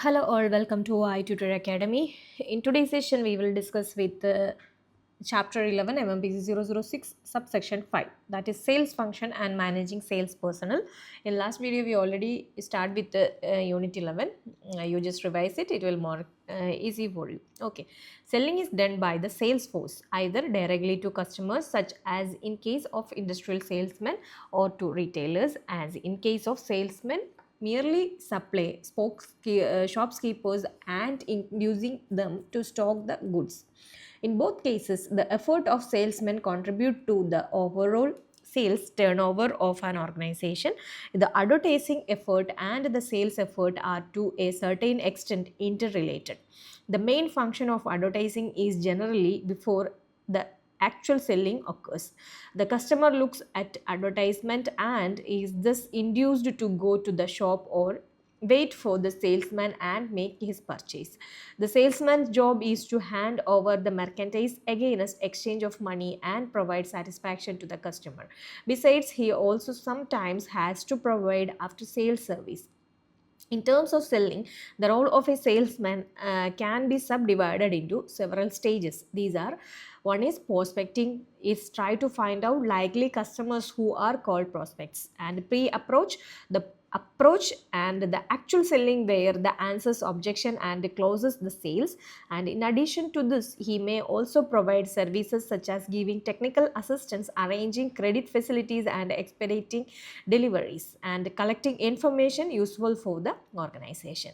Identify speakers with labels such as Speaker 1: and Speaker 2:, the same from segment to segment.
Speaker 1: Hello all, welcome to i-tutor Academy. In today's session, we will discuss with chapter 11 MMPC 006 subsection 5, that is sales function and managing sales personnel. In last video, we already start with the unit 11. You just revise it, it will more easy for you. Okay, selling is done by the sales force either directly to customers such as in case of industrial salesmen or to retailers as in case of salesmen merely supply shopkeepers and inducing them to stock the goods. In both cases, the effort of salesmen contribute to the overall sales turnover of an organization. The advertising effort and the sales effort are to a certain extent interrelated. The main function of advertising is generally before the actual selling occurs. The customer looks at advertisement and is thus induced to go to the shop or wait for the salesman and make his purchase. The salesman's job is to hand over the merchandise against exchange of money and provide satisfaction to the customer. Besides, he also sometimes has to provide after sales service. In terms of selling, the role of a salesman can be subdivided into several stages. These are: one is prospecting, is try to find out likely customers who are called prospects, and pre-approach, the approach and the actual selling where the answers objection and closes the sales. And in addition to this, he may also provide services such as giving technical assistance, arranging credit facilities and expediting deliveries, and collecting information useful for the organization.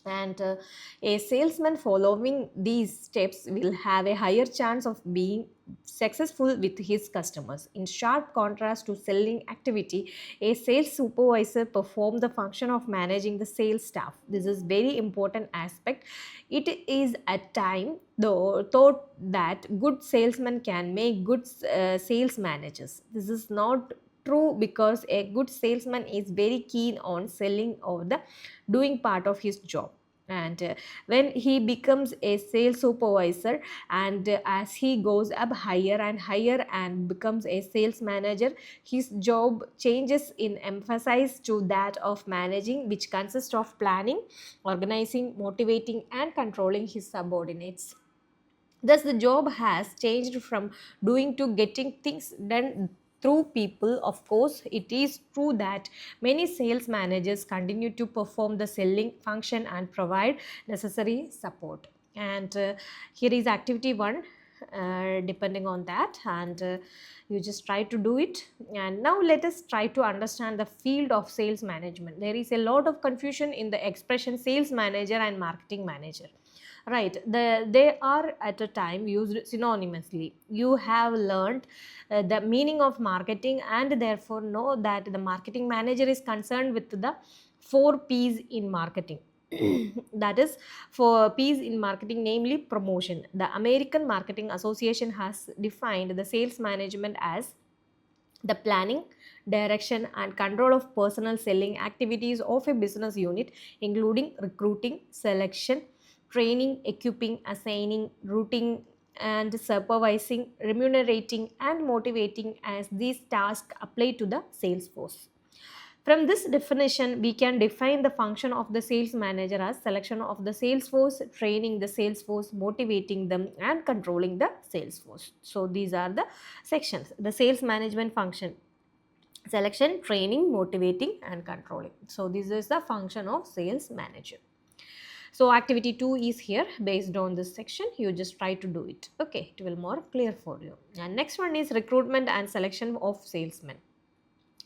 Speaker 1: And a salesman following these steps will have a higher chance of being successful with his customers. In sharp contrast to selling activity, a sales supervisor performs the function of managing the sales staff. This is very important aspect. It is at time though thought that good salesmen can make good sales managers. This is not true, because a good salesman is very keen on selling or the doing part of his job. And when he becomes a sales supervisor, and as he goes up higher and higher and becomes a sales manager, his job changes in emphasis to that of managing, which consists of planning, organizing, motivating and controlling his subordinates. Thus, the job has changed from doing to getting things done through people. Of course, it is true that many sales managers continue to perform the selling function and provide necessary support. And here is activity 1. Depending on that, and you just try to do it. And now let us try to understand the field of sales management. There is a lot of confusion in the expression sales manager and marketing manager, right? They are at a time used synonymously. You have learned the meaning of marketing and therefore know that the marketing manager is concerned with the 4 P's in marketing. That is, for P's in marketing, namely promotion. The American Marketing Association has defined the sales management as the planning, direction and control of personal selling activities of a business unit, including recruiting, selection, training, equipping, assigning, routing and supervising, remunerating and motivating, as these tasks apply to the sales force. From this definition, we can define the function of the sales manager as selection of the sales force, training the sales force, motivating them and controlling the sales force. So these are the sections. The sales management function: selection, training, motivating and controlling. So this is the function of sales manager. So activity 2 is here based on this section. You just try to do it. Okay, it will more clear for you. And next one is recruitment and selection of salesmen.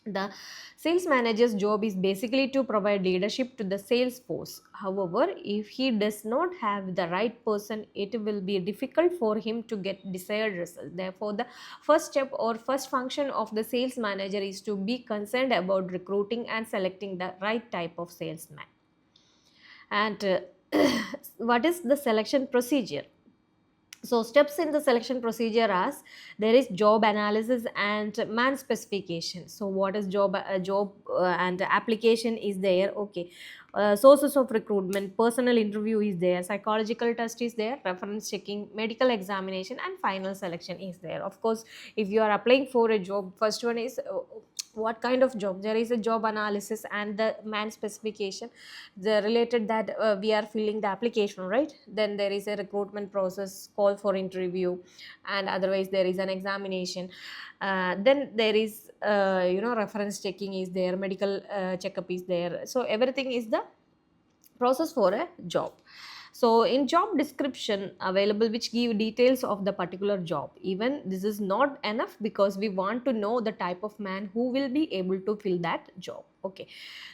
Speaker 1: The sales manager's job is basically to provide leadership to the sales force. However, if he does not have the right person, it will be difficult for him to get desired results. Therefore, the first step or first function of the sales manager is to be concerned about recruiting and selecting the right type of salesman. And what is the selection procedure? So steps in the selection procedure as: there is job analysis and man specification. So what is job and application is there. Okay, sources of recruitment, personal interview is there, psychological test is there, reference checking, medical examination and final selection is there. Of course, if you are applying for a job, first one is what kind of job. There is a job analysis and the man specification, the related that we are filling the application, right? Then there is a recruitment process, call for interview, and otherwise there is an examination. Then there is reference checking is there, medical checkup is there. So everything is the process for a job. So in job description available which give details of the particular job, even this is not enough because we want to know the type of man who will be able to fill that job. Okay,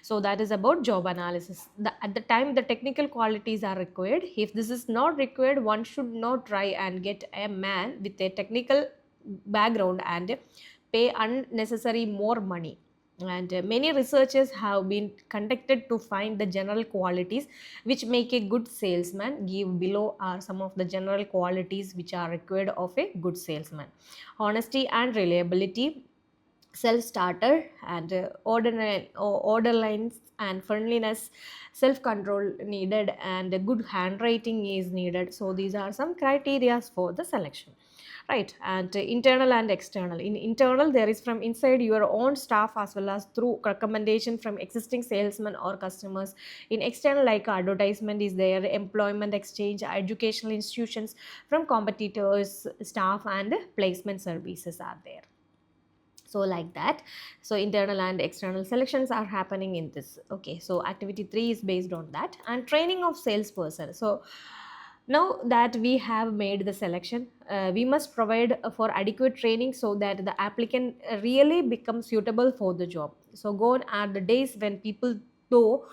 Speaker 1: so that is about job analysis. At the time the technical qualities are required. If this is not required, one should not try and get a man with a technical background and pay unnecessary more money. And many researches have been conducted to find the general qualities which make a good salesman. Give below are some of the general qualities which are required of a good salesman: honesty and reliability, self-starter, and order lines and friendliness, self-control needed, and good handwriting is needed. So these are some criteria for the selection, right? And internal and external. In internal, there is from inside your own staff as well as through recommendation from existing salesmen or customers. In external, like advertisement is there, employment exchange, educational institutions, from competitors, staff, and placement services are there. So like that, so internal and external selections are happening in this. Okay, so activity 3 is based on that. And training of salesperson. So now that we have made the selection, we must provide for adequate training so that the applicant really becomes suitable for the job. So gone are the days when people though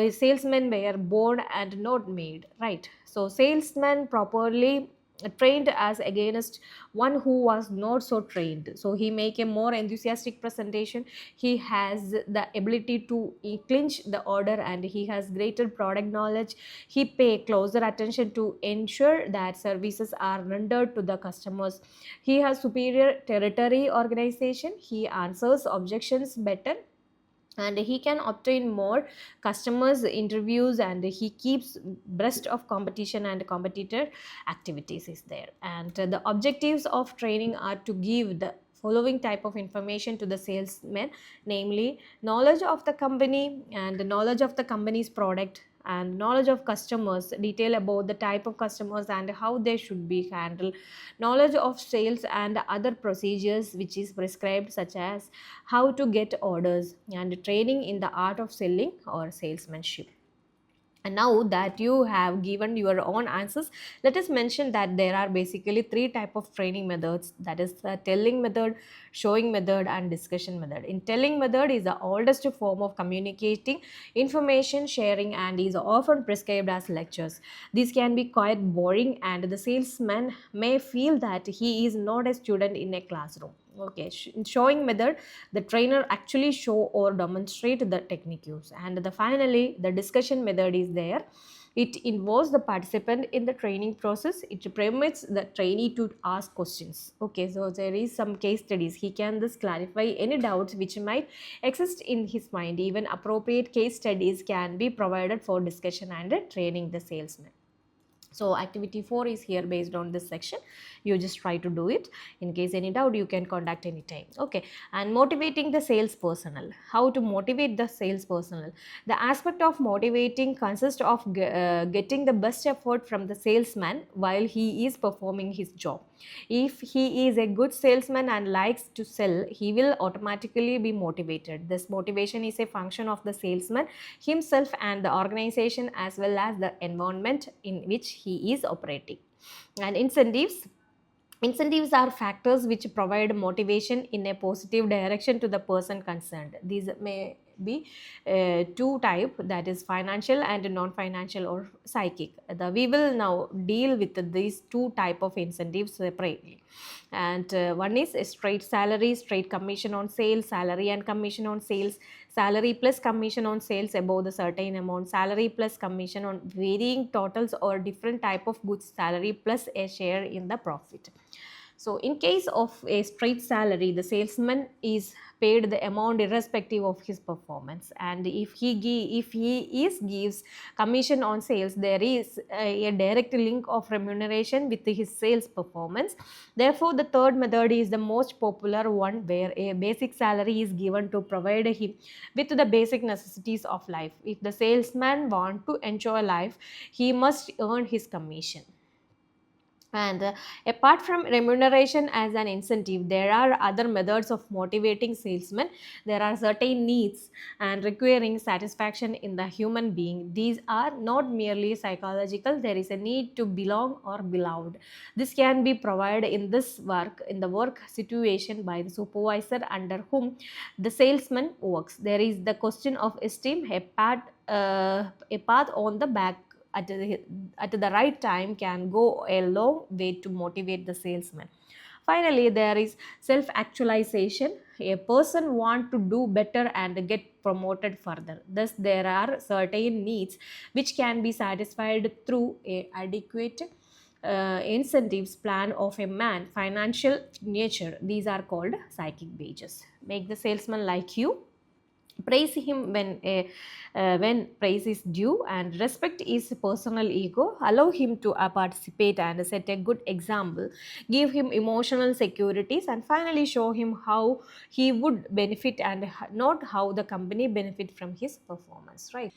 Speaker 1: salesmen were born and not made, right? So salesman properly trained as against one who was not so trained. So he make a more enthusiastic presentation, he has the ability to clinch the order, and he has greater product knowledge. He pay closer attention to ensure that services are rendered to the customers. He has superior territory organization, he answers objections better, and he can obtain more customers interviews, and he keeps breast of competition and competitor activities is there. And the objectives of training are to give the following type of information to the salesman, namely knowledge of the company and knowledge of the company's product, and knowledge of customers, detail about the type of customers and how they should be handled, knowledge of sales and other procedures which is prescribed, such as how to get orders, and training in the art of selling or salesmanship. And now that you have given your own answers, let us mention that there are basically three type of training methods, that is the telling method, showing method, and discussion method. In telling method is the oldest form of communicating information sharing and is often prescribed as lectures. These can be quite boring, and the salesman may feel that he is not a student in a classroom. Okay, in showing method, the trainer actually show or demonstrate the techniques. And finally the discussion method is there. It involves the participant in the training process. It permits the trainee to ask questions. Okay, so there is some case studies. He can thus clarify any doubts which might exist in his mind. Even appropriate case studies can be provided for discussion and training the salesman. So activity 4 is here based on this section. You just try to do it. In case any doubt, you can contact anytime. Okay, and motivating the sales personnel. How to motivate the sales personnel? The aspect of motivating consists of getting the best effort from the salesman while he is performing his job. If he is a good salesman and likes to sell, he will automatically be motivated. This motivation is a function of the salesman himself and the organization as well as the environment in which he is operating. And incentives are factors which provide motivation in a positive direction to the person concerned. These may be two type, that is financial and non-financial or psychic. We will now deal with these two type of incentives separately. And one is a straight salary, straight commission on sales, salary and commission on sales, salary plus commission on sales above the certain amount, salary plus commission on varying totals or different type of goods, salary plus a share in the profit. So in case of a straight salary, the salesman is paid the amount irrespective of his performance, and if he is gives commission on sales, there is a direct link of remuneration with his sales performance. Therefore, the third method is the most popular one, where a basic salary is given to provide him with the basic necessities of life. If the salesman want to enjoy life, he must earn his commission. And apart from remuneration as an incentive, there are other methods of motivating salesmen. There are certain needs and requiring satisfaction in the human being. These are not merely psychological. There is a need to belong or beloved. This can be provided in the work situation by the supervisor under whom the salesman works. There is the question of esteem, a path on the back at the right time can go a long way to motivate the salesman. Finally, there is self actualization. A person want to do better and get promoted further. Thus, there are certain needs which can be satisfied through a adequate incentives plan of a man. Financial nature, these are called psychic wages. Make the salesman like you, praise him when praise is due, and respect his personal ego, allow him to participate and set a good example, give him emotional securities, and finally show him how he would benefit and not how the company benefit from his performance, right?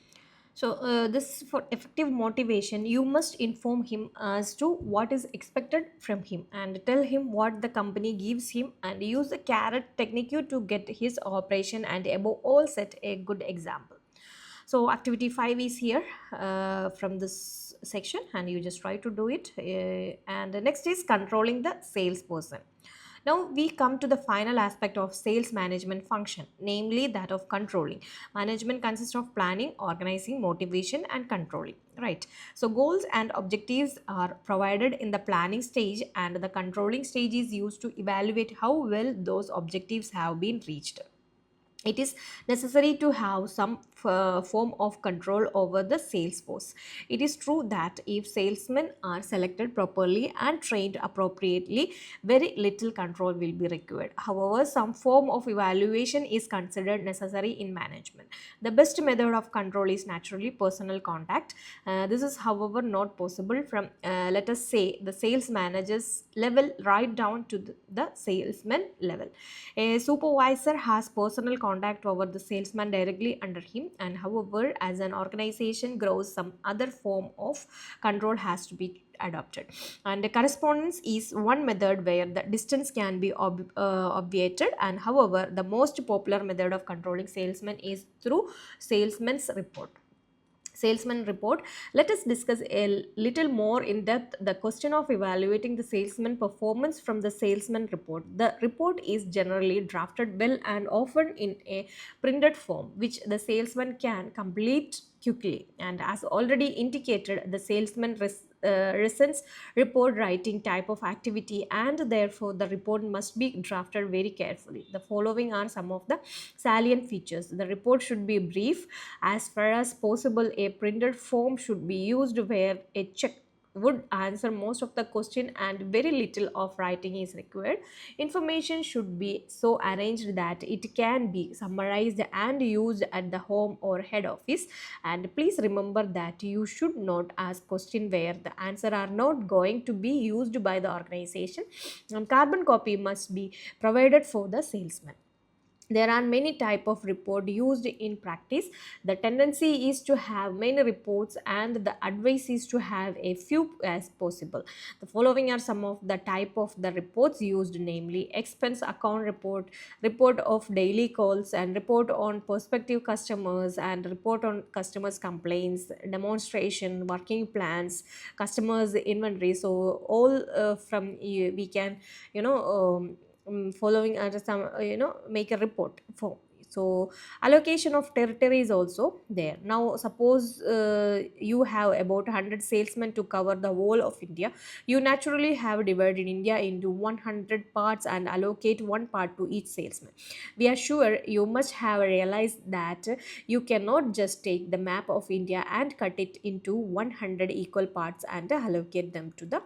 Speaker 1: So, this for effective motivation, you must inform him as to what is expected from him and tell him what the company gives him, and use the carrot technique to get his operation and above all set a good example. So, activity 5 is here from this section, and you just try to do it. And the next is controlling the salesperson. Now we come to the final aspect of sales management function, namely that of controlling. Management consists of planning, organizing, motivation, and controlling. Right. So goals and objectives are provided in the planning stage, and the controlling stage is used to evaluate how well those objectives have been reached. It is necessary to have some form of control over the sales force. It is true that if salesmen are selected properly and trained appropriately, very little control will be required. However, some form of evaluation is considered necessary in management. The best method of control is naturally personal contact. This is, however, not possible from, let us say, the sales managers level right down to the salesman level. A supervisor has personal contact over the salesman directly under him, and however, as an organization grows, some other form of control has to be adopted. And the correspondence is one method where the distance can be obviated, and however, the most popular method of controlling salesmen is through salesman's report. Salesman report. Let us discuss a little more in depth the question of evaluating the salesman performance from the salesman report. The report is generally drafted well and often in a printed form, which the salesman can complete quickly. And as already indicated, the salesman resents report writing type of activity, and therefore the report must be drafted very carefully. The following are some of the salient features. The report should be brief. As far as possible, a printed form should be used where a check would answer most of the question and very little of writing is required. Information should be so arranged that it can be summarized and used at the home or head office. And please remember that you should not ask questions where the answer are not going to be used by the organization. And carbon copy must be provided for the salesman. There are many type of report used in practice. The tendency is to have many reports, and the advice is to have a few as possible. The following are some of the type of the reports used, namely expense account report, report of daily calls, and report on prospective customers, and report on customers complaints, demonstration, working plans, customers inventory. So all from we can following are some make a report for. So allocation of territory is also there. Now suppose you have about 100 salesmen to cover the whole of India. You naturally have divided India into 100 parts and allocate one part to each salesman. We are sure you must have realized that you cannot just take the map of India and cut it into 100 equal parts and allocate them to the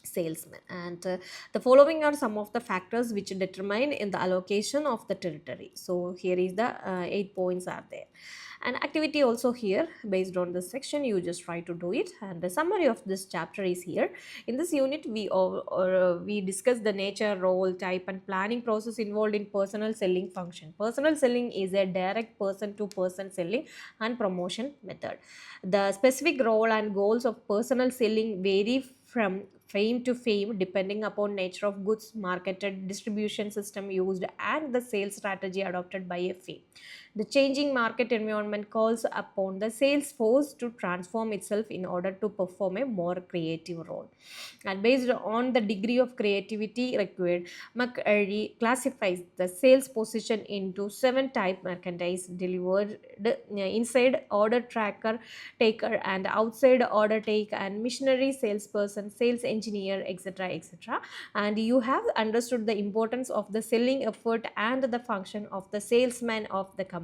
Speaker 1: salesman. And the following are some of the factors which determine in the allocation of the territory. So here is the 8 points are there, and activity also here based on this section. You just try to do it, and the summary of this chapter is here. In this unit we discuss the nature, role, type and planning process involved in personal selling function. Personal selling is a direct person to person selling and promotion method. The specific role and goals of personal selling vary from fame to fame depending upon nature of goods marketed, distribution system used and the sales strategy adopted by a firm. The changing market environment calls upon the sales force to transform itself in order to perform a more creative role. And based on the degree of creativity required, McCurry classifies the sales position into 7 type: merchandise delivered, inside order tracker taker and outside order take, and missionary, salesperson, sales engineer, etc., etc. And you have understood the importance of the selling effort and the function of the salesman of the company.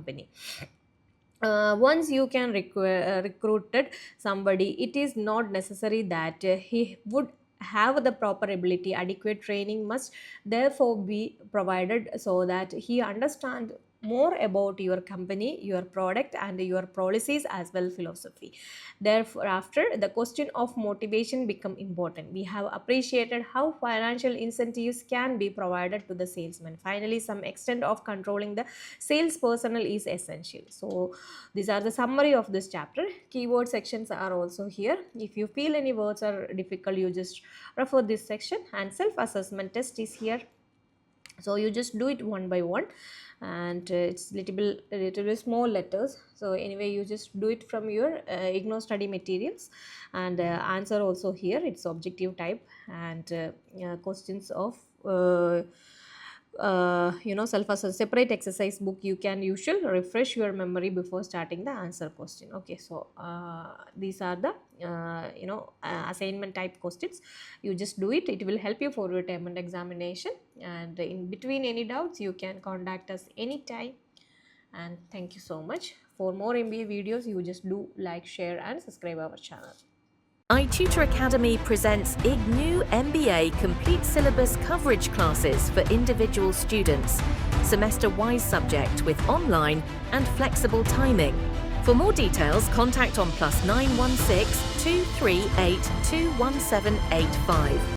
Speaker 1: Once you can recruited somebody, it is not necessary that he would have the proper ability. Adequate training must therefore be provided so that he understand more about your company, your product and your policies as well philosophy. Therefore, after the question of motivation become important. We have appreciated how financial incentives can be provided to the salesman. Finally, some extent of controlling the sales personnel is essential. So these are the summary of this chapter. Keyword sections are also here. If you feel any words are difficult, you just refer this section, and self-assessment test is here. So you just do it one by one, and it's little bit small letters. So anyway, you just do it from your Ignou study materials, and answer also here. It's objective type, and questions of self-assess separate exercise book. You should refresh your memory before starting the answer question. Okay, so these are the assignment type questions. You just do it. It will help you for your term and examination, and in between any doubts you can contact us anytime. And thank you so much. For more MBA videos, you just do like, share and subscribe our channel.
Speaker 2: i-tutor Academy presents Ignou Mba complete syllabus coverage classes for individual students, semester-wise subject with online and flexible timing. For more details, contact on +916 238 21785.